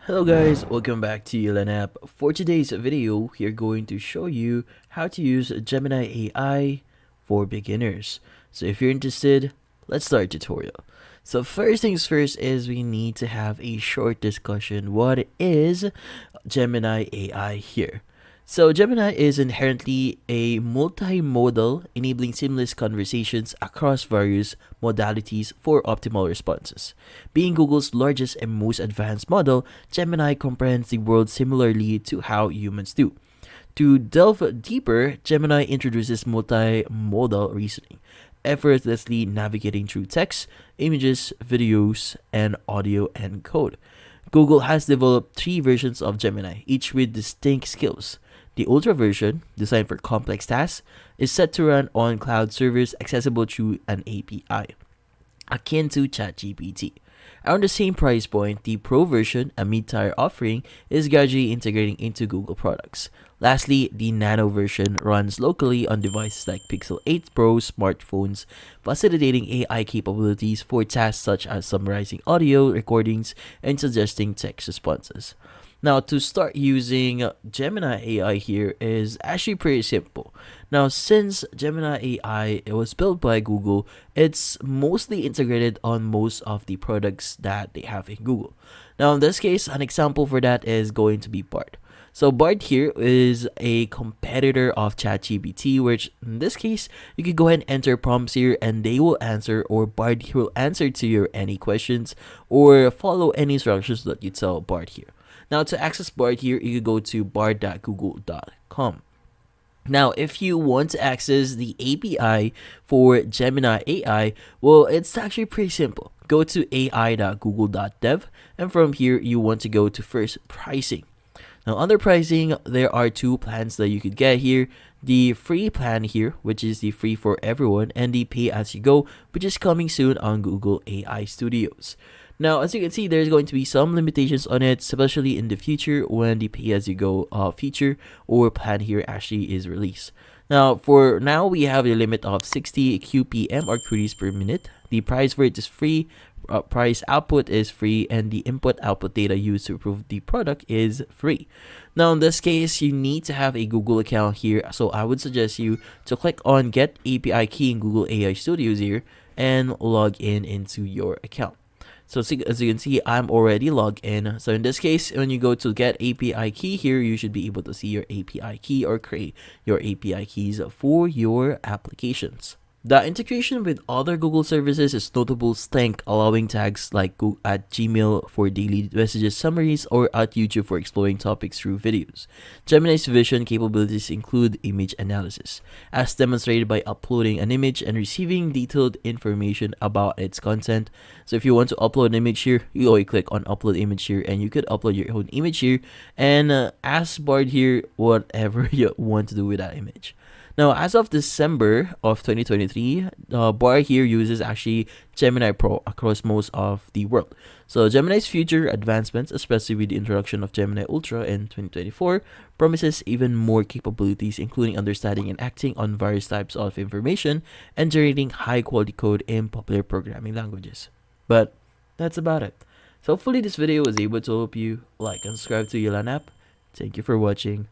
Hello guys, welcome back to Ylan app. For today's video, we're going to show you how to use Gemini AI for beginners. So if you're interested, let's start the tutorial. So first things first is we need to have a short discussion. What is Gemini AI here? So Gemini is inherently a multimodal, enabling seamless conversations across various modalities for optimal responses. Being Google's largest and most advanced model, Gemini comprehends the world similarly to how humans do. To delve deeper, Gemini introduces multimodal reasoning, effortlessly navigating through text, images, videos, and audio and code. Google has developed three versions of Gemini, each with distinct skills. The Ultra version, designed for complex tasks, is set to run on cloud servers accessible through an API, akin to ChatGPT. Around the same price point, the Pro version, a mid-tier offering, is gradually integrating into Google products. Lastly, the Nano version runs locally on devices like Pixel 8 Pro smartphones, facilitating AI capabilities for tasks such as summarizing audio recordings and suggesting text responses. Now, to start using Gemini AI here is actually pretty simple. Now, since Gemini AI was built by Google, it's mostly integrated on most of the products that they have in Google. Now, in this case, an example for that is going to be Bard. So Bard here is a competitor of ChatGPT, which in this case, you can go ahead and enter prompts here and they will answer, or Bard here will answer to your any questions or follow any instructions that you tell Bard here. Now, to access Bard here, you can go to bard.google.com. Now, if you want to access the API for Gemini AI, well, it's actually pretty simple. Go to ai.google.dev, and from here, you want to go to first pricing. Now, under pricing, there are two plans that you could get here. The free plan here, which is the free for everyone, and the pay as you go, which is coming soon on Google AI Studios. Now, as you can see, there's going to be some limitations on it, especially in the future when the pay-as-you-go feature or plan here actually is released. Now, for now, we have a limit of 60 QPM or queries per minute. The price for it is free, price output is free, and the input-output data used to approve the product is free. Now, in this case, you need to have a Google account here, so I would suggest you to click on Get API Key in Google AI Studios here and log in into your account. So as you can see, I'm already logged in. So in this case, when you go to get API key here, you should be able to see your API key or create your API keys for your applications. The integration with other Google services is notable strength, allowing tags like at Gmail for daily messages summaries or at YouTube for exploring topics through videos. Gemini's vision capabilities include image analysis, as demonstrated by uploading an image and receiving detailed information about its content. So if you want to upload an image here, you always click on upload image here, and you could upload your own image here and ask Bard here whatever you want to do with that image. Now, as of December of 2023, Bard here uses actually Gemini Pro across most of the world. So Gemini's future advancements, especially with the introduction of Gemini Ultra in 2024, promises even more capabilities, including understanding and acting on various types of information and generating high-quality code in popular programming languages. But that's about it. So hopefully this video was able to help you. Like and subscribe to Ylan app. Thank you for watching.